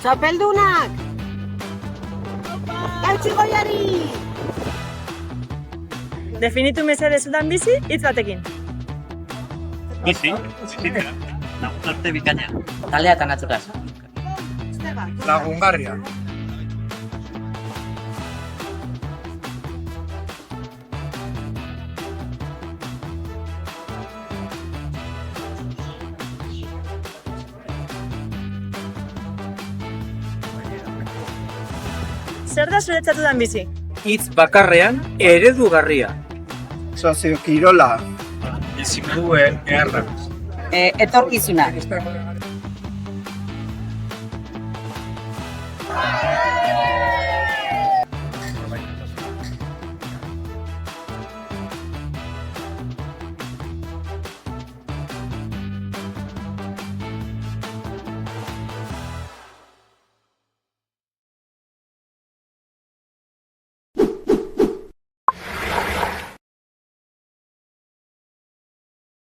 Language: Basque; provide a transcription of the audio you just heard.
Txapeldunak! Eutsi goiari! Definitu mesedezudan bizi, hitz batekin. Bizi, arte bikaina. Talea eta naturaz. Lagungarria. Zer da zuretzat dudan bizi? Hitz bakarrean eredugarria. Sozio kirola. Bizimoduen erra. Etorkizuna.